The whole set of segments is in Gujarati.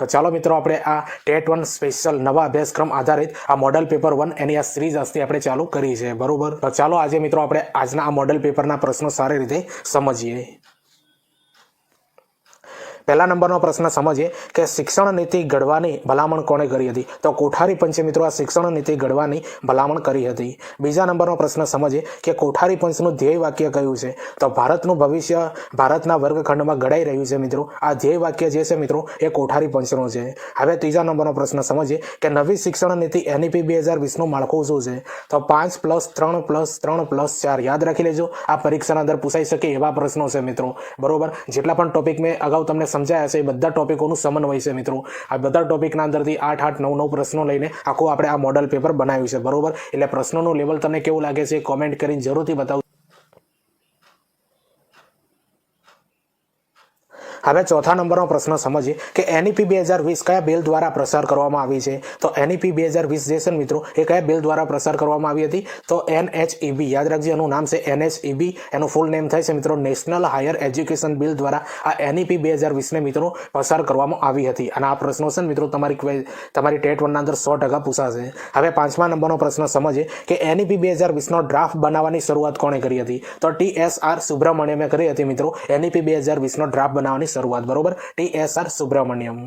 તો ચાલો મિત્રો આપણે આ ટેટ 1 સ્પેશિયલ નવા અભ્યાસક્રમ આધારિત આ મોડલ પેપર 1 એની આ સિરીઝ આજથી આપણે ચાલુ કરી છે, બરોબર। તો ચાલો આજે મિત્રો આપણે આજના આ મોડલ પેપરના પ્રશ્નો સારી રીતે સમજીએ। પહેલા નંબરનો પ્રશ્ન સમજીએ કે શિક્ષણ નીતિ ઘડવાની ભલામણ કોણે કરી હતી? તો કોઠારી પંચે મિત્રો આ શિક્ષણ નીતિ ઘડવાની ભલામણ કરી હતી। બીજા નંબરનો પ્રશ્ન સમજીએ કે કોઠારી પંચનું ધ્યેય વાક્ય કયું છે? તો ભારતનું ભવિષ્ય ભારતના વર્ગખંડમાં ઘડાઈ રહ્યું છે મિત્રો। આ ધ્યેય વાક્ય જે છે મિત્રો એ કોઠારી પંચનું છે। હવે ત્રીજા નંબરનો પ્રશ્ન સમજીએ કે નવી શિક્ષણ નીતિ NEP 2020નું માળખું શું છે? તો 5+3+3+4 યાદ રાખી લેજો। આ પરીક્ષાના અંદર પૂછાઈ શકે એવા પ્રશ્નો છે મિત્રો, બરોબર। જેટલા પણ ટોપિક મેં અગાઉ તમને સમજાયા છે એ બધા ટોપિકોનું સમન્વય છે મિત્રો। આ બધા ટોપિકના અંદરથી 8, 8, 9, 9 પ્રશ્નો લઈને આખું આપણે આ મોડલ પેપર બનાવ્યું છે, બરોબર। એટલે પ્રશ્નોનું લેવલ તમને કેવું લાગે છે કોમેન્ટ કરીને જરૂરથી બતાવો। હવે ચોથા નંબરનો પ્રશ્ન સમજીએ કે NEP 2020 કયા બિલ દ્વારા પ્રસાર કરવામાં આવી છે? તો NEP 2020 જે છે મિત્રો એ કયા બિલ દ્વારા પ્રસાર કરવામાં આવી હતી? તો NHEB યાદ રાખજો, એનું નામ છે NHEB, એનું ફૂલ નેમ થાય છે મિત્રો નેશનલ હાયર એજ્યુકેશન બિલ દ્વારા આ NEP 2020 ને મિત્રો પસાર કરવામાં આવી હતી। અને આ પ્રશ્નો છે મિત્રો તમારી ટેટ 1 ના અંદર 100% પૂછાશે। હવે પાંચમા નંબરનો પ્રશ્ન સમજીએ કે NEP 2020 નો ડ્રાફ્ટ બનાવવાની શરૂઆત કોણે કરી હતી? તો TSR સુબ્રમણ્યમે કરી હતી મિત્રો NEP 2020 નો ડ્રાફ્ટ બનાવવાની શરૂઆત, બરોબર। TSR સુબ્રમણ્યમ।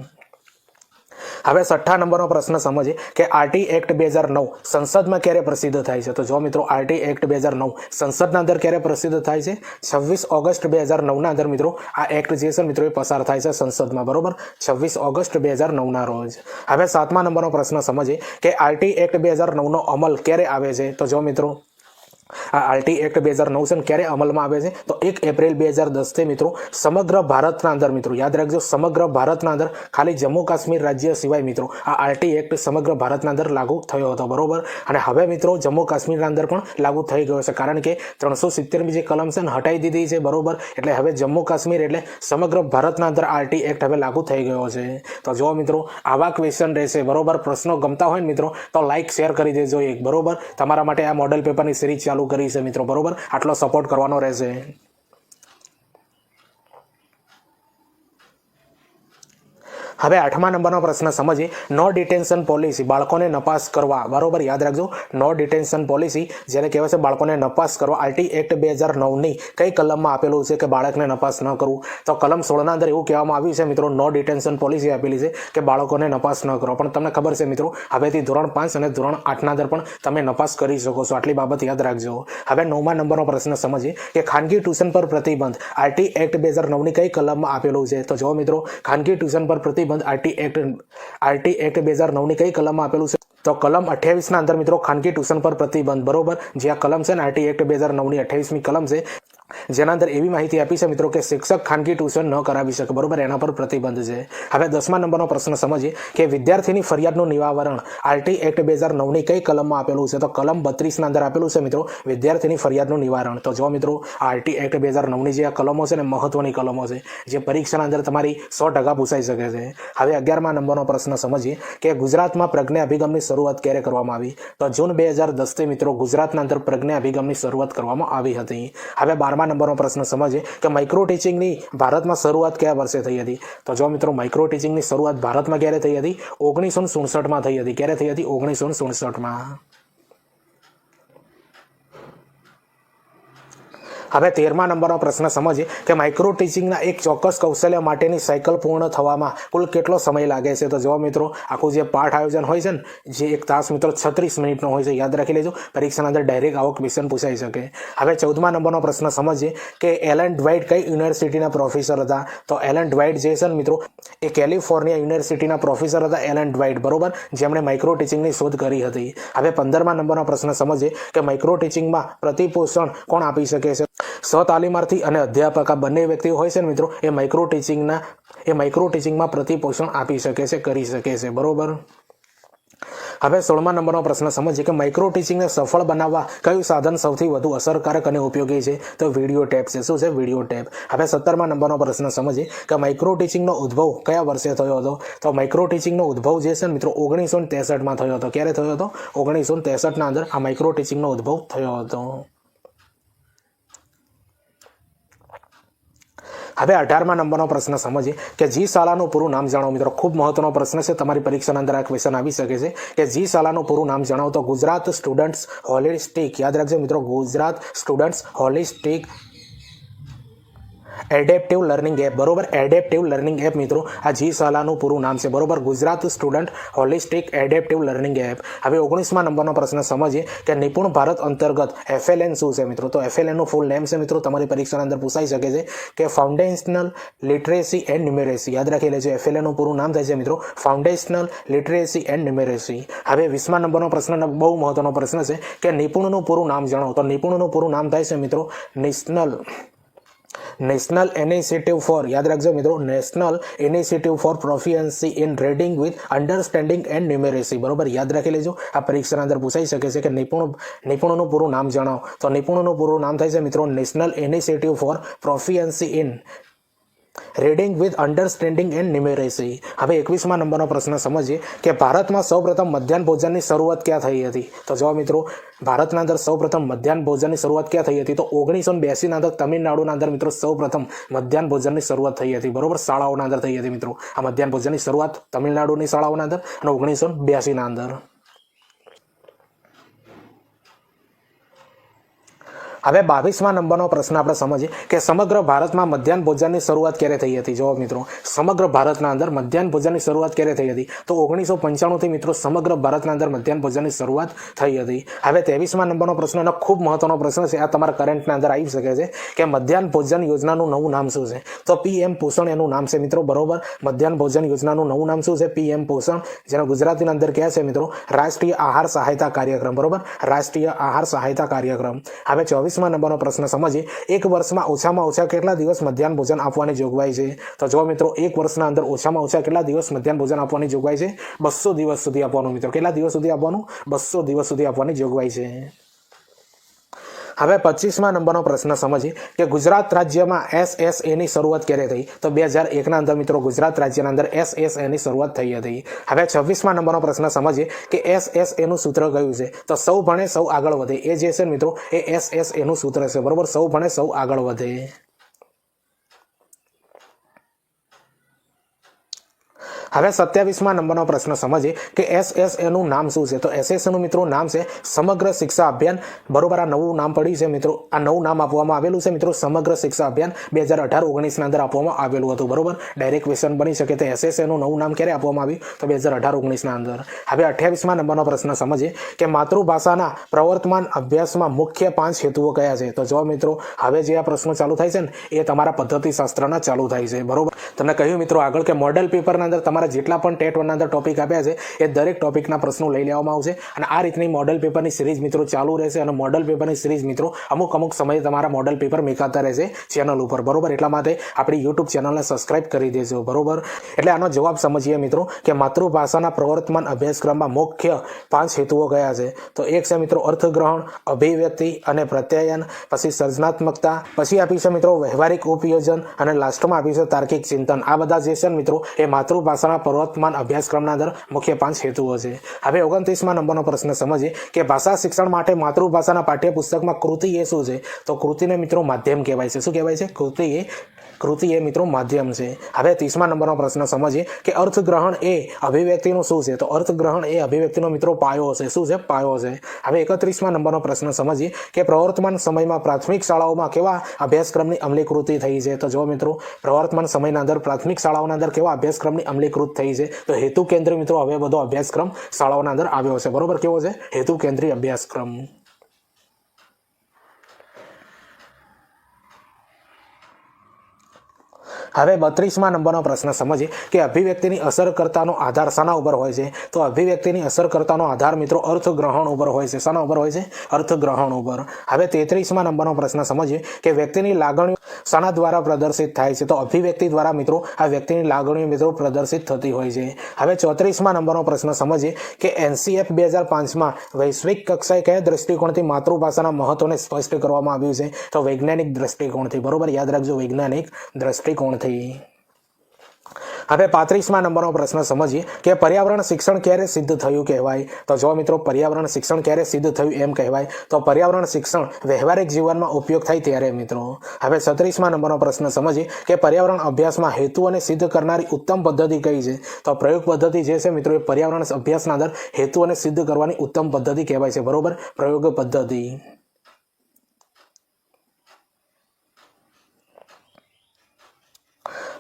હવે છઠ્ઠા નંબરનો પ્રશ્ન સમજીએ કે RT એક્ટ 2009 સંસદમાં ક્યારે પ્રસિદ્ધ થાય છે? તો જો મિત્રો RT એક્ટ 2009 સંસદના અંદર ક્યારે પ્રસિદ્ધ થાય છે? 26 ઓગસ્ટ 2009 ના અંદર મિત્રો આ એક્ટ જે છે મિત્રો એ પસાર થાય છે સંસદમાં, બરોબર। 26 ઓગસ્ટ 2009 ના રોજ। હવે સાતમા નંબરનો પ્રશ્ન સમજીએ કે RT એક્ટ 2009 નો અમલ ક્યારે આવે છે? તો જો મિત્રો આ RT એક્ટ 2009 છે ક્યારે અમલમાં આવે છે? તો 1 એપ્રિલ 2010 થી મિત્રો સમગ્ર ભારતના અંદર મિત્રો યાદ રાખજો, સમગ્ર ભારતના અંદર ખાલી જમ્મુ કાશ્મીર રાજ્ય સિવાય મિત્રો આ RT એક્ટ સમગ્ર ભારતના અંદર લાગુ થયો હતો, બરોબર। અને હવે મિત્રો જમ્મુ કાશ્મીરના અંદર પણ લાગુ થઈ ગયો છે, કારણ કે 370 જે કલમ છે ને હટાઈ દીધી છે, બરોબર। એટલે હવે જમ્મુ કાશ્મીર એટલે સમગ્ર ભારતના અંદર RT એક્ટ હવે લાગુ થઈ ગયો છે। તો જો મિત્રો આવા ક્વેશ્ચન રહેશે, બરોબર। પ્રશ્નો ગમતા હોય ને મિત્રો તો લાઈક શેર કરી દેજો એક, બરોબર। તમારા માટે આ મોડલ પેપરની સિરીઝ ચાલુ કરી છે મિત્રો, બરોબર। આટલો સપોર્ટ કરવાનો રહેશે। હવે આઠમા નંબરનો પ્રશ્ન સમજીએ નો ડિટેન્શન પોલિસી બાળકોને નપાસ કરવા, બરોબર। યાદ રાખજો નો ડિટેન્શન પોલિસી જેને કહેવાય છે બાળકોને નપાસ કરવા RT એક્ટ 2009 ની કઈ કલમમાં આપેલું છે કે બાળકને નપાસ ન કરવું? તો કલમ 16 ના અંદર એવું કહેવામાં આવ્યું છે મિત્રો નો ડિટેન્શન પોલિસી આપેલી છે કે બાળકોને નપાસ ન કરો, પણ તમને ખબર છે મિત્રો હવેથી ધોરણ 5 અને ધોરણ 8 ના અંદર પણ તમે નપાસ કરી શકો છો, આટલી બાબત યાદ રાખજો। હવે 9મા નંબરનો પ્રશ્ન સમજીએ કે ખાનગી ટ્યુશન પર પ્રતિબંધ RT એક્ટ 2009 ની કઈ કલમમાં આપેલું છે? તો જો મિત્રો ખાનગી ટ્યુશન પર પ્રતિબંધ RT એક્ટ 2009 ની કઈ કલમમાં આપેલું છે? તો કલમ 28 ના અંદર મિત્રો ખાનગી ટ્યુશન પર પ્રતિબંધ, બરોબર। જે આ કલમ છે ને RT એક્ટ 2009 ની 28મી કલમ છે, જેના અંદર એવી માહિતી આપી છે મિત્રો કે શિક્ષક ખાનગી ટ્યુશન ન કરાવી શકે, બરોબર। એના પર પ્રતિબંધ છે। હવે 10મા નંબરનો પ્રશ્ન સમજીએ કે વિદ્યાર્થીની ફરિયાદનું નિવારણ RT એક્ટ 2009 ની કઈ કલમમાં આપેલું છે? તો કલમ 32 ના અંદર આપેલું છે મિત્રો વિદ્યાર્થીની ફરિયાદનું નિવારણ। તો જો મિત્રો RT એક્ટ 2009 ની જે આ કલમો છે ને મહત્વની કલમો છે, જે પરીક્ષાના અંદર તમારી 100% પૂછાઈ શકે છે। હવે 11મા નંબરનો પ્રશ્ન સમજીએ કે ગુજરાતમાં પ્રજ્ઞા અભિગમની શરૂઆત ક્યારે કરવામાં આવી? તો જૂન 2010 થી મિત્રો ગુજરાતના અંદર પ્રજ્ઞા અભિગમની શરૂઆત કરવામાં આવી હતી। હવે 12મા નંબરનો પ્રશ્ન સમજીએ કે માઇક્રો ટીચિંગની ભારતમાં શરૂઆત કયા વર્ષે થઈ હતી? તો જો મિત્રો માઇક્રો ટીચિંગની શરૂઆત ભારતમાં ક્યારે થઈ હતી? 1967માં થઈ હતી। ક્યારે થઈ હતી? 1967માં। હવે 13મા નંબરનો પ્રશ્ન સમજીએ કે માઇક્રો ટીચિંગના એક ચોક્કસ કૌશલ્ય માટેની સાયકલ પૂર્ણ થવામાં કુલ કેટલો સમય લાગે છે? તો જો મિત્રો આખું જે પાઠ આયોજન હોય છે ને જે એક તાસ મિત્રો 36 મિનિટનો હોય છે, યાદ રાખી લેજો, પરીક્ષાના અંદર ડાયરેક્ટ આવો ક્વેશ્ચન પૂછાઈ શકે। હવે 14મા નંબરનો પ્રશ્ન સમજીએ કે એલન ડ્વાઇટ કઈ યુનિવર્સિટીના પ્રોફેસર હતા? તો એલન ડ્વાઇટ જે છે ને મિત્રો એ કેલિફોર્નિયા યુનિવર્સિટીના પ્રોફેસર હતા, એલન ડ્વાઇટ, બરોબર, જેમણે માઇક્રો ટીચિંગની શોધ કરી હતી। હવે 15મા નંબરનો પ્રશ્ન સમજીએ કે માઇક્રો ટીચિંગમાં પ્રતિપોષણ કોણ આપી શકે છે? સહતાલીમાર્થી અને અધ્યાપક આ બંને વ્યક્તિઓ હોય છે ને મિત્રો એ માઇક્રો ટીચિંગમાં પ્રતિપોષણ આપી શકે છે, કરી શકે છે, બરોબર। હવે 16મા નંબરનો પ્રશ્ન સમજીએ કે માઇક્રો ટીચિંગને સફળ બનાવવા કયું સાધન સૌથી વધુ અસરકારક અને ઉપયોગી છે? તો વિડીયો ટેપ છે। શું છે? Video tape. હવે 17મા નંબરનો પ્રશ્ન સમજીએ કે માઇક્રો ટીચિંગનો ઉદ્ભવ કયા વર્ષે થયો હતો? તો માઇક્રો ટીચિંગનો ઉદ્ભવ જે છે મિત્રો 1963માં થયો હતો। ક્યારે થયો હતો? 1963 ના અંદર આ માઇક્રો ટીચિંગનો ઉદ્ભવ થયો હતો। હવે 18મા નંબરનો પ્રશ્ન સમજીએ કે જી શાળાનું પૂરું નામ જણાવો મિત્રો. ખૂબ મહત્વનો પ્રશ્ન છે, તમારી પરીક્ષાના અંદર આ ક્વેશ્ચન આવી શકે છે કે જી શાળાનું પૂરું નામ જણાવો. તો ગુજરાત સ્ટુડન્ટ્સ હોલિસ્ટિક, યાદ રાખજો મિત્રો, Gujarat students holistic adaptive learning app, બરોબર, એડેપ્ટિવ લર્નિંગ એપ મિત્રો આ જી શાળાનું પૂરું નામ છે, બરોબર, Gujarat student holistic adaptive learning app. હવે 19મા નંબરનો પ્રશ્ન સમજીએ કે નિપુણ ભારત અંતર્ગત FLN શું છે મિત્રો. તો FLN નું ફૂલ નેમ છે મિત્રો, તમારી પરીક્ષાના અંદર પૂછાઈ શકે છે કે ફાઉન્ડેશનલ લિટરેસી એન્ડ ન્યુમેરેસી, યાદ રાખી લેજો. FLN નું પૂરું નામ થાય છે મિત્રો ફાઉન્ડેશનલ લિટરેસી એન્ડ ન્યુમેરેસી. હવે 20મા નંબરનો પ્રશ્ન બહુ મહત્વનો પ્રશ્ન છે કે નિપુણનું પૂરું નામ જણાવો. તો નિપુણનું પૂરું નામ થાય છે મિત્રો નેશનલ ઇનિશિયેટિવ ફોર, યાદ રાખજો મિત્રો, national initiative for proficiency in reading with understanding and numeracy, બરોબર, યાદ રાખી લેજો. આ પરીક્ષાના અંદર પૂછાઈ શકે છે કે નિપુણનું પૂરું નામ જણાવો. તો નિપુણનું પૂરું નામ થાય છે મિત્રો national initiative for proficiency in reading with understanding and numeracy. હવે 21મા નંબરનો પ્રશ્ન સમજીએ કે ભારતમાં સૌપ્રથમ મધ્યાહન ભોજનની શરૂઆત ક્યાં થઈ હતી. તો જો મિત્રો, ભારતના અંદર સૌપ્રથમ મધ્યાહન ભોજનની શરૂઆત ક્યાં થઈ હતી. તો 1982ના અંદર તમિલનાડુના અંદર મિત્રો સૌપ્રથમ મધ્યાહન ભોજનની શરૂઆત થઈ હતી, બરોબર, શાળાઓના અંદર થઈ હતી મિત્રો. આ મધ્યાહન ભોજનની શરૂઆત તમિલનાડુની શાળાઓના અંદર અને 1982ના અંદર. હવે 22મા નંબરનો પ્રશ્ન આપણે સમજીએ કે સમગ્ર ભારતમાં મધ્યાહન ભોજનની શરૂઆત ક્યારે થઈ હતી. જો મિત્રો, સમગ્ર ભારતના અંદર મધ્યાહન ભોજનની શરૂઆત ક્યારે થઈ હતી. તો 1995થી મિત્રો સમગ્ર ભારતના અંદર મધ્યાહન ભોજનની શરૂઆત થઈ હતી. હવે 23મા નંબરનો પ્રશ્ન એનો ખૂબ મહત્વનો પ્રશ્ન છે, આ તમારા કરંટના અંદર આવી શકે છે કે મધ્યાહન ભોજન યોજનાનું નવું નામ શું છે. તો PM પોષણ એનું નામ છે મિત્રો, બરોબર. મધ્યાહન ભોજન યોજનાનું નવું નામ શું છે? PM પોષણ, જેને ગુજરાતીના અંદર કહે છે મિત્રો રાષ્ટ્રીય આહાર સહાયતા કાર્યક્રમ, બરોબર, રાષ્ટ્રીય આહાર સહાયતા કાર્યક્રમ. હવે 24મા નંબરનો પ્રશ્ન સમજીએ એક વર્ષમાં ઓછામાં ઓછા કેટલા દિવસ મધ્યાહન ભોજન આપવાની જોગવાઈ છે. તો જો મિત્રો, એક વર્ષના અંદર ઓછામાં ઓછા કેટલા દિવસ મધ્યાહન ભોજન આપવાની જોગવાઈ છે? 200 દિવસ સુધી આપવાનું મિત્રો. કેટલા દિવસ સુધી આપવાનું? 200 દિવસ સુધી આપવાની જોગવાઈ છે. હવે 25મા નંબરનો પ્રશ્ન સમજીએ કે ગુજરાત રાજ્યમાં SSA ની શરૂઆત ક્યારે થઈ. તો 2001ના અંદર મિત્રો ગુજરાત રાજ્યના અંદર SSA ની શરૂઆત થઈ હતી. હવે 26મા નંબરનો પ્રશ્ન સમજીએ કે SSA નું સૂત્ર કયું છે. તો સૌ ભણે સૌ આગળ વધે, એ જે છે મિત્રો એ SSA નું સૂત્ર છે, બરોબર, સૌ ભણે સૌ આગળ વધે. હવે 27મા નંબરનો પ્રશ્ન સમજીએ કે SSA નું નામ શું છે. તો SSA નું મિત્રો નામ છે સમગ્ર શિક્ષા અભિયાન, બરોબર. આ નવું નામ પડ્યું છે મિત્રો, આ નવું નામ આપવામાં આવેલું છે મિત્રો સમગ્ર શિક્ષા અભિયાન 2018-19ના અંદર આપવામાં આવેલું હતું, બરોબર. ડાયરેક્ટ ક્વેશ્ચન બની શકે. તો SSA નું નવું નામ ક્યારે આપવામાં આવ્યું? તો 2018-19ના અંદર. હવે 28મા નંબરનો પ્રશ્ન સમજીએ કે માતૃભાષાના પ્રવર્તમાન અભ્યાસમાં મુખ્ય 5 હેતુઓ કયા છે. તો જો મિત્રો, હવે જે આ પ્રશ્નો ચાલુ થાય છે ને એ તમારા પદ્ધતિશાસ્ત્રના ચાલુ થાય છે, બરોબર. તમને કહ્યું મિત્રો આગળ કે મોડેલ પેપરના અંદર તમારા જેટલા પણ ટેટ 1ના અંદર ટોપિક આપ્યા છે એ દરેક ટોપિકના પ્રશ્નો લઈ લેવામાં આવશે અને આ રીતની મોડેલ પેપરની સિરીઝ મિત્રો ચાલુ રહેશે. અને મોડેલ પેપરની સિરીઝ મિત્રો અમુક સમયે તમારા મોડેલ પેપર મેકાતા રહેશે ચેનલ ઉપર, બરોબર. એટલા માટે આપણી યુટ્યુબ ચેનલને સબસ્ક્રાઇબ કરી દેજો, બરોબર. એટલે આનો જવાબ સમજીએ મિત્રો કે માતૃભાષાના પ્રવર્તમાન અભ્યાસક્રમમાં મુખ્ય 5 હેતુઓ કયા છે. તો એક છે મિત્રો અર્થગ્રહણ, અભિવ્યક્તિ અને પ્રત્યાયન, પછી સર્જનાત્મકતા, પછી આપી છે મિત્રો વ્યવહારિક ઉપયોજન અને લાસ્ટમાં આપી છે તાર્કિક ચિંતન. આ બધા જે છે મિત્રો એ માતૃભાષાના પ્રવર્તમાન અભ્યાસક્રમના અંદર મુખ્ય 5 હેતુઓ છે. હવે 29મા નંબરનો પ્રશ્ન સમજીએ કે ભાષા શિક્ષણ માટે માતૃભાષાના પાઠ્યપુસ્તકમાં કૃતિ એ શું છે. તો કૃતિને મિત્રો માધ્યમ કહેવાય છે. શું કહેવાય છે? કૃતિ એ મિત્રો માધ્યમ છે. હવે 30મા નંબરનો પ્રશ્ન સમજીએ કે અર્થગ્રહણ એ અભિવ્યક્તિનું શું છે. તો અર્થગ્રહણ એ અભિવ્યક્તિનો મિત્રો પાયો છે. શું છે? પાયો છે. હવે 31મા નંબરનો પ્રશ્ન સમજીએ કે પ્રવર્તમાન સમયમાં પ્રાથમિક શાળાઓમાં કેવા અભ્યાસક્રમની અમલીકૃતિ થઈ છે. તો જો મિત્રો, પ્રવર્તમાન સમયના અંદર પ્રાથમિક શાળાઓના અંદર કેવા અભ્યાસક્રમની અમલીકૃત થઈ છે. તો હેતુ કેન્દ્રી મિત્રો હવે બધો અભ્યાસક્રમ શાળાઓના અંદર આવ્યો છે, બરોબર. કેવો છે? હેતુ કેન્દ્રી અભ્યાસક્રમ. હવે 32મા નંબરનો પ્રશ્ન સમજીએ કે અભિવ્યક્તિની અસરકર્તાનો આધાર શાના ઉપર હોય છે. તો અભિવ્યક્તિની અસરકર્તાનો આધાર મિત્રો અર્થગ્રહણ ઉપર હોય છે. શાના ઉપર હોય છે? અર્થગ્રહણ ઉપર. હવે 33મા નંબરનો પ્રશ્ન સમજીએ કે વ્યક્તિની લાગણીઓ શાના દ્વારા પ્રદર્શિત થાય છે. તો અભિવ્યક્તિ દ્વારા મિત્રો આ વ્યક્તિની લાગણીઓ મિત્રો પ્રદર્શિત થતી હોય છે. હવે 34મા નંબરનો પ્રશ્ન સમજીએ કે NCF 2005માં વૈશ્વિક કક્ષાએ કયા દ્રષ્ટિકોણથી માતૃભાષાના મહત્વને સ્પષ્ટ કરવામાં આવ્યું છે. તો વૈજ્ઞાનિક દ્રષ્ટિકોણથી, બરોબર. યાદ રાખજો, વૈજ્ઞાનિક દ્રષ્ટિકોણથી. હવે 35મા નંબરનો પ્રશ્ન સમજીએ કે પર્યાવરણ શિક્ષણ ક્યારે સિદ્ધ થયું કહેવાય? તો જો મિત્રો પર્યાવરણ શિક્ષણ ક્યારે સિદ્ધ થયું એમ કહેવાય તો પર્યાવરણ શિક્ષણ વ્યવહારિક જીવનમાં ઉપયોગ થાય ત્યારે મિત્રો. હવે 36મા નંબરનો પ્રશ્ન સમજીએ કે પર્યાવરણ અભ્યાસમાં હેતુઓને સિદ્ધ કરનારી ઉત્તમ પદ્ધતિ કઈ છે? તો પ્રયોગ પદ્ધતિ જે છે મિત્રો એ પર્યાવરણ અભ્યાસના અંદર હેતુઓને સિદ્ધ કરવાની ઉત્તમ પદ્ધતિ કહેવાય છે. બરોબર, પ્રયોગ પદ્ધતિ.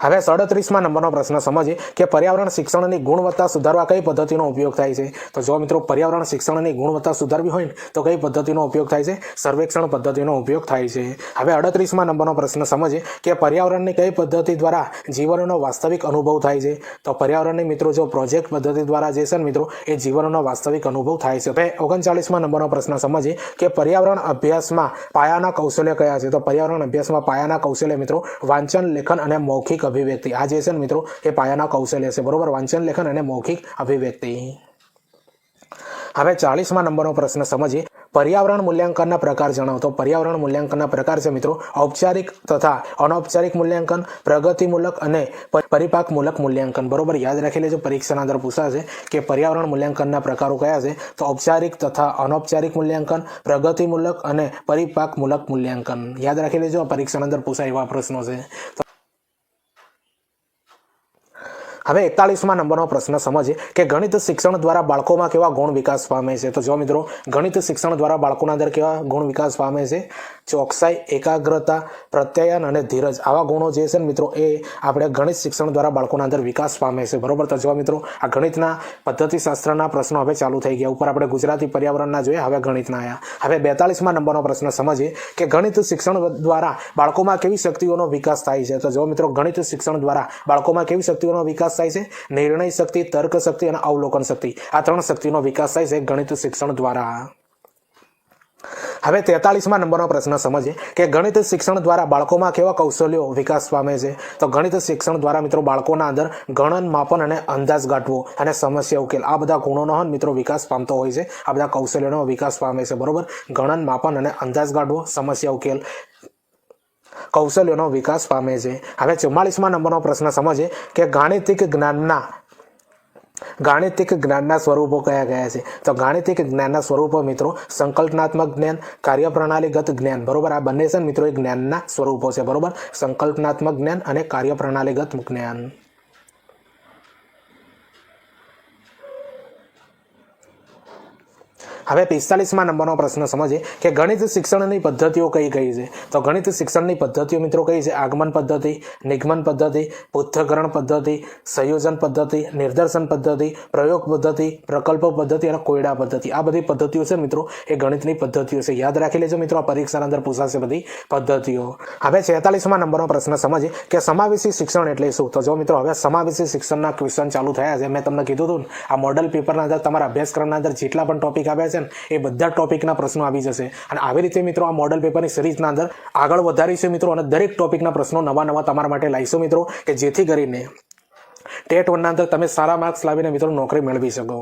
હવે 37મા નંબરનો પ્રશ્ન સમજીએ કે પર્યાવરણ શિક્ષણની ગુણવત્તા સુધારવા કઈ પદ્ધતિનો ઉપયોગ થાય છે? તો જો મિત્રો પર્યાવરણ શિક્ષણની ગુણવત્તા સુધારવી હોય ને તો કઈ પદ્ધતિનો ઉપયોગ થાય છે? સર્વેક્ષણ પદ્ધતિનો ઉપયોગ થાય છે. હવે 38મા નંબરનો પ્રશ્ન સમજીએ કે પર્યાવરણની કઈ પદ્ધતિ દ્વારા જીવનનો વાસ્તવિક અનુભવ થાય છે? તો પર્યાવરણની મિત્રો જો પ્રોજેક્ટ પદ્ધતિ દ્વારા જે છે મિત્રો એ જીવનનો વાસ્તવિક અનુભવ થાય છે. હવે 39મા નંબરનો પ્રશ્ન સમજીએ કે પર્યાવરણ અભ્યાસમાં પાયાના કૌશલ્ય કયા છે? તો પર્યાવરણ અભ્યાસમાં પાયાના કૌશલ્ય મિત્રો વાંચન, લેખન અને મૌખિક અભિવ્યક્તિ. આ જે છે ને મિત્રો એ પાયાના કૌશલ્ય છે. બરોબર, વાંચન, લેખન અને મૌખિક અભિવ્યક્તિ. હવે 40મા નંબરનો પ્રશ્ન સમજીએ પર્યાવરણ મૂલ્યાંકનના પ્રકાર જણાવો. તો પર્યાવરણ મૂલ્યાંકનના પ્રકાર છે મિત્રો ઔપચારિક તથા અનૌપચારિક મૂલ્યાંકન, પ્રગતિમૂલક અને પરિપાકમૂલક મૂલ્યાંકન. બરોબર, યાદ રાખી લેજો, પરીક્ષાના અંદર પૂછાશે કે પર્યાવરણ મૂલ્યાંકનના પ્રકારો કયા છે? તો ઔપચારિક તથા અનૌપચારિક મૂલ્યાંકન, પ્રગતિમૂલક અને પરિપાકમૂલક મૂલ્યાંકન. યાદ રાખી લેજો, પરીક્ષાના અંદર પૂછાય એવા પ્રશ્નો છે. હવે 41મા નંબરનો પ્રશ્ન સમજીએ કે ગણિત શિક્ષણ દ્વારા બાળકોમાં કેવા ગુણ વિકાસ પામે છે? તો જો મિત્રો ગણિત શિક્ષણ દ્વારા બાળકોના અંદર કેવા ગુણ વિકાસ પામે છે? ચોકસાઈ, એકાગ્રતા, પ્રત્યાયન અને ધીરજ. આવા ગુણો જે છે ને મિત્રો એ આપણે ગણિત શિક્ષણ દ્વારા બાળકોના અંદર વિકાસ પામે છે. બરોબર, તો જો મિત્રો આ ગણિતના પદ્ધતિશાસ્ત્રના પ્રશ્નો હવે ચાલુ થઈ ગયા. ઉપર આપણે ગુજરાતી પર્યાવરણના જોયા, હવે ગણિતના આવ્યા. હવે 42મા નંબરનો પ્રશ્ન સમજીએ કે ગણિત શિક્ષણ દ્વારા બાળકોમાં કેવી શક્તિઓનો વિકાસ થાય છે? તો જો મિત્રો ગણિત શિક્ષણ દ્વારા બાળકોમાં કેવી શક્તિઓનો વિકાસ થાય છે? નિર્ણય શક્તિ, તર્ક શક્તિ અને અવલોકન શક્તિ. આ 3 શક્તિનો વિકાસ થાય છે ગણિત શિક્ષણ દ્વારા. હવે 43મા નંબરનો પ્રશ્ન સમજીએ કે ગણિત શિક્ષણ દ્વારા બાળકોમાં કેવા કૌશલ્યો વિકાસ પામે છે? તો ગણિત શિક્ષણ દ્વારા મિત્રો બાળકોના અંદર ગણન, માપન અને અંદાજ કાઢવો અને સમસ્યા ઉકેલ આ બધા ગુણોનો મિત્રો વિકાસ પામતો હોય છે. આ બધા કૌશલ્યોનો વિકાસ પામે છે. બરોબર, ગણન, માપન અને અંદાજ કાઢવો, સમસ્યા ઉકેલ કૌશલ્યોનો વિકાસ પામે છે. હવે 44મા નંબરનો પ્રશ્ન સમજીએ કે ગાણિતિક જ્ઞાનના સ્વરૂપો કયા કયા છે? તો ગાણિતિક જ્ઞાનના સ્વરૂપો મિત્રો સંકલ્પનાત્મક જ્ઞાન, કાર્યપ્રણાલીગત જ્ઞાન. બરોબર, આ બંને છે મિત્રો એ જ્ઞાનના સ્વરૂપો છે. બરોબર, સંકલ્પનાત્મક જ્ઞાન અને કાર્યપ્રણાલીગત જ્ઞાન. હવે 45મા નંબરનો પ્રશ્ન સમજીએ કે ગણિત શિક્ષણની પદ્ધતિઓ કઈ કઈ છે? તો ગણિત શિક્ષણની પદ્ધતિઓ મિત્રો કઈ છે? આગમન પદ્ધતિ, નિગમન પદ્ધતિ, પૃથ્થકરણ પદ્ધતિ, સંયોજન પદ્ધતિ, નિદર્શન પદ્ધતિ, પ્રયોગ પદ્ધતિ, પ્રકલ્પ પદ્ધતિ અને કોયડા પદ્ધતિ. આ બધી પદ્ધતિઓ છે મિત્રો એ ગણિતની પદ્ધતિઓ છે. યાદ રાખી લેજો મિત્રો, આ પરીક્ષાના અંદર પૂછાશે બધી પદ્ધતિઓ. હવે 46મા નંબરનો પ્રશ્ન સમજીએ કે સમાવેશી શિક્ષણ એટલે શું? તો જો મિત્રો હવે સમાવેશી શિક્ષણના ક્વેશ્ચન ચાલુ થયા છે. મેં તમને કીધું હતું આ મોડલ પેપરના અંદર તમારા અભ્યાસક્રમના અંદર જેટલા પણ ટોપિક આવ્યા છે એ બધા ટોપિકના પ્રશ્નો આવી જશે. અને આવી રીતે મિત્રો આ મોડલ પેપરની સિરીઝના અંદર આગળ વધારીશું મિત્રો અને દરેક ટોપિકના પ્રશ્નો નવા તમારા માટે લાવીશું મિત્રો કે જેથી કરીને ટેટ 1ના અંદર તમે સારા માર્ક્સ લાવીને મિત્રો નોકરી મેળવી શકો.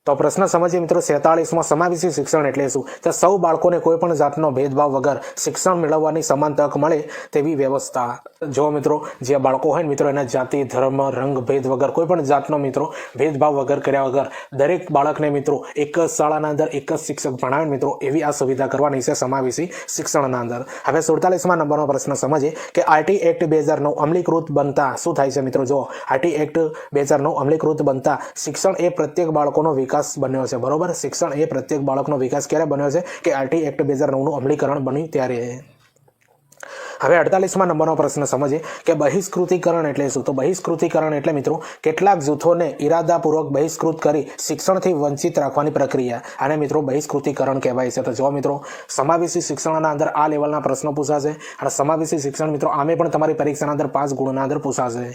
તો પ્રશ્ન સમજીએ મિત્રો 47માં સમાવેશી શિક્ષણ એટલે શું? તો સૌ બાળકોને કોઈ પણ જાતનો ભેદભાવ વગર શિક્ષણ મેળવવાની સમાન તક મળે તેવી વ્યવસ્થા. જો મિત્રો જે બાળકો હોય ને મિત્રો એના જાતિ, ધર્મ, રંગ ભેદ વગર કોઈ પણ જાતનો મિત્રો ભેદભાવ વગર કર્યા વગર દરેક બાળકને મિત્રો એક જ શાળાના અંદર એક જ શિક્ષક ભણાવે મિત્રો એવી આ સુવિધા કરવાની છે સમાવેશી શિક્ષણના અંદર. હવે 47મા નંબરનો પ્રશ્ન સમજીએ કે આરટી એક્ટ 2009 અમલીકૃત બનતા શું થાય છે મિત્રો? જો આરટી એક્ટ 2009 અમલીકૃત બનતા શિક્ષણ એ પ્રત્યેક બાળકોનો વિકાસ બન્યો છે. બરોબર, શિક્ષણ એ પ્રત્યેક બાળકનો વિકાસ ક્યારે બન્યો છે? કે આરટી એક્ટ 2009નું અમલીકરણ બન્યું ત્યારે. હવે 48મા નંબરનો પ્રશ્ન સમજીએ કે બહિષ્કૃતિકરણ એટલે શું? તો બહિષ્કૃતિકરણ એટલે મિત્રો કેટલાક જૂથોને ઇરાદાપૂર્વક બહિષ્કૃત કરી શિક્ષણથી વંચિત રાખવાની પ્રક્રિયા. આને મિત્રો બહિષ્કૃતિકરણ કહેવાય છે. તો જો મિત્રો સમાવેશી શિક્ષણના અંદર આ લેવલના પ્રશ્નો પૂછાશે અને સમાવેશી શિક્ષણ મિત્રો આમે પણ તમારી પરીક્ષાના અંદર 5 ગુણના અંદર પૂછાશે.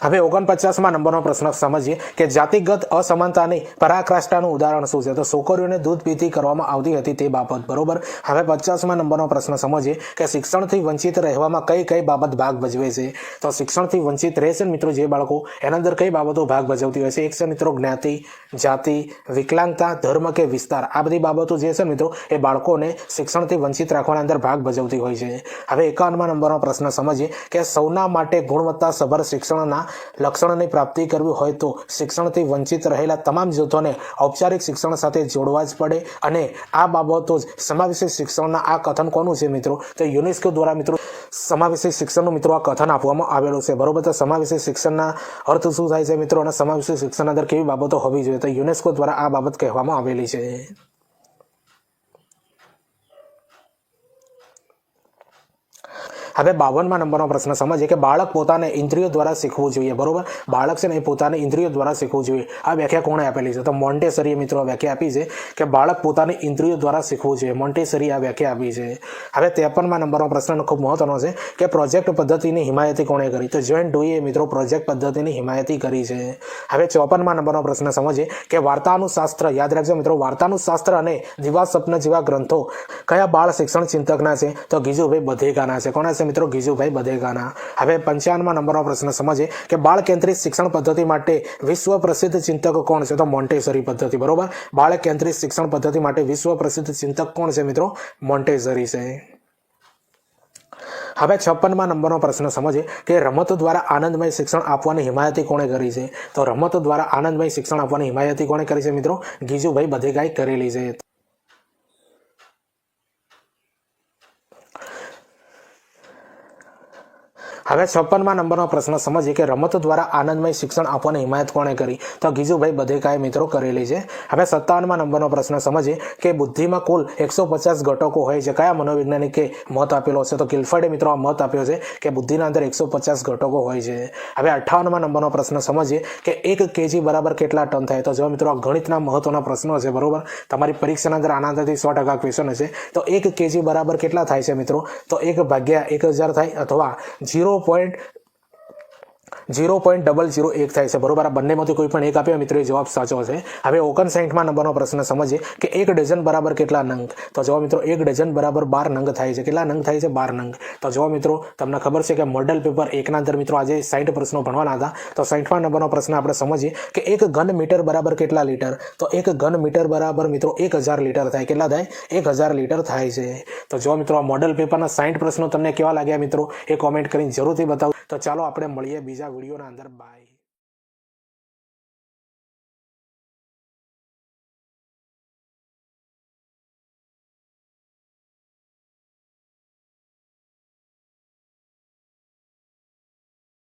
હવે 49મા નંબરનો પ્રશ્ન સમજીએ કે જાતિગત અસમાનતાની પરાકાષ્ઠાનું ઉદાહરણ શું છે? તો છોકરીઓને દૂધ પીતી કરવામાં આવતી હતી તે બાબત, બરોબર. હવે 50મા નંબરનો પ્રશ્ન સમજીએ કે શિક્ષણથી વંચિત રહેવામાં કઈ કઈ બાબત ભાગ ભજવે છે? તો શિક્ષણથી વંચિત રહે છે મિત્રો જે બાળકો, એના અંદર કઈ બાબતો ભાગ ભજવતી હોય છે? એક છે મિત્રો જ્ઞાતિ, જાતિ, વિકલાંગતા, ધર્મ કે વિસ્તાર. આ બધી બાબતો જે છે મિત્રો એ બાળકોને શિક્ષણથી વંચિત રાખવાના અંદર ભાગ ભજવતી હોય છે. હવે 51મા નંબરનો પ્રશ્ન સમજીએ કે સૌના માટે ગુણવત્તાસભર શિક્ષણના લક્ષણની પ્રાપ્તિ કરવી હોય તો શિક્ષણથી વંચિત રહેલા તમામ જૂથોને ઔપચારિક શિક્ષણ સાથે જોડવા જ પડે. અને આ બાબતો જ સમાવેશી શિક્ષણના આ કથન કોનું છે મિત્રો? તો યુનેસ્કો દ્વારા મિત્રો સમાવેશી શિક્ષણનું મિત્રો આ કથન આપવામાં આવેલું છે, બરોબર. તો સમાવેશી શિક્ષણના અર્થ શું થાય છે મિત્રો, અને સમાવેશી શિક્ષણ અંદર કેવી બાબતો હોવી જોઈએ? તો યુનેસ્કો દ્વારા આ બાબત કહેવામાં આવેલી છે. હવે 52મા નંબરનો પ્રશ્ન સમજીએ કે બાળક પોતાને ઇન્દ્રિયો દ્વારા શીખવું જોઈએ, બરોબર. બાળક છે ને એ પોતાને ઇન્દ્રિયો દ્વારા શીખવું જોઈએ. આ વ્યાખ્યા કોણે આપેલી છે? તો મોન્ટેસરીએ મિત્રો વ્યાખ્યા આપી છે કે બાળક પોતાની ઇન્દ્રિયો દ્વારા શીખવું જોઈએ. મોન્ટેસરી આ વ્યાખ્યા આપી છે. હવે 53મા નંબરનો પ્રશ્ન ખૂબ મહત્વનો છે કે પ્રોજેક્ટ પદ્ધતિની હિમાયતી કોણે કરી? તો જોન ડુઈએ મિત્રો પ્રોજેક્ટ પદ્ધતિની હિમાયતી કરી છે. હવે 54મા નંબરનો પ્રશ્ન સમજીએ કે વાર્તાનું શાસ્ત્ર, યાદ રાખજો મિત્રો, વાર્તાનું શાસ્ત્ર અને દિવા સ્વપ્ન જેવા ગ્રંથો કયા બાળ શિક્ષણ ચિંતકના છે? તો ગીજુભાઈ બધેકાના છે. કોના છે મિત્રો? ગીજુભાઈ બધેકાના. હવે 55મા નંબરનો પ્રશ્ન સમજીએ કે બાળ કેન્દ્રિત શિક્ષણ પદ્ધતિ માટે વિશ્વ પ્રસિદ્ધ ચિંતક કોણ છે? તો મોન્ટેસરી પદ્ધતિ, બરોબર. બાળ કેન્દ્રિત શિક્ષણ પદ્ધતિ માટે વિશ્વ પ્રસિદ્ધ ચિંતક કોણ છે મિત્રો? મોન્ટેસરી છે. હવે 56મા નંબરનો પ્રશ્ન સમજીએ કે રમતો દ્વારા આનંદમય શિક્ષણ આપવાની હિમાયતી કોણે કરી છે? તો રમતો દ્વારા આનંદમય શિક્ષણ આપવાની હિમાયતી કોણે કરી છે મિત્રો? ગીજુભાઈ બધેકાએ કરેલી છે. હવે 56મા નંબરનો પ્રશ્ન સમજીએ કે રમતો દ્વારા આનંદમય શિક્ષણ આપવાની હિમાયત કોણે કરી? તો ગીજુભાઈ બધેકાએ મિત્રો કરેલી છે. હવે 57મા નંબરનો પ્રશ્ન સમજીએ કે બુદ્ધિમાં કુલ 150 ઘટકો હોય છે. કયા મનોવૈજ્ઞાનિકે મત આપેલો છે? તો કિલ્ફર્ડે મિત્રો આ મત આપ્યો છે કે બુદ્ધિના અંદર 150 ઘટકો હોય છે. હવે 58મા નંબરનો પ્રશ્ન સમજીએ કે 1 kg બરાબર કેટલા ટન થાય? તો જો મિત્રો આ ગણિતના મહત્વના પ્રશ્નો છે, બરોબર. તમારી પરીક્ષાના અંદર આના અંદરથી 100% ક્વેશ્ચન હશે. તો 1 kg બરાબર કેટલા થાય છે મિત્રો? તો 1 ભાગ્યા 1000 થાય અથવા 0.001 થાય છે, બરોબર. આ બંનેમાંથી કોઈ પણ એક આપ્યો મિત્રો એ જવાબ સાચો છે. હવે 59મા નંબરનો પ્રશ્ન સમજીએ કે 1 ડઝન બરાબર કેટલા નંગ? તો જવાબ મિત્રો 1 ડઝન બરાબર 12 નંગ થાય છે. કેટલા નંગ થાય છે? 12 નંગ. તો જવાબ મિત્રો તમને ખબર છે કે મોડેલ પેપર 1ના અંદર મિત્રો આજે 60 પ્રશ્નો ભણવાના હતા. તો 60મા નંબરનો પ્રશ્ન આપણે સમજીએ કે 1 ઘન મીટર બરાબર કેટલા લીટર? તો 1 ઘન મીટર બરાબર મિત્રો 1000 લીટર થાય. કેટલા થાય? 1000 લીટર થાય છે. તો જો મિત્રો આ મોડેલ પેપરના 60 પ્રશ્નો તમને કેવા લાગ્યા મિત્રો એ કોમેન્ટ કરીને જરૂરથી બતાવો. તો ચાલો આપણે મળીએ બીજા વિડીયોના અંદર. બાય.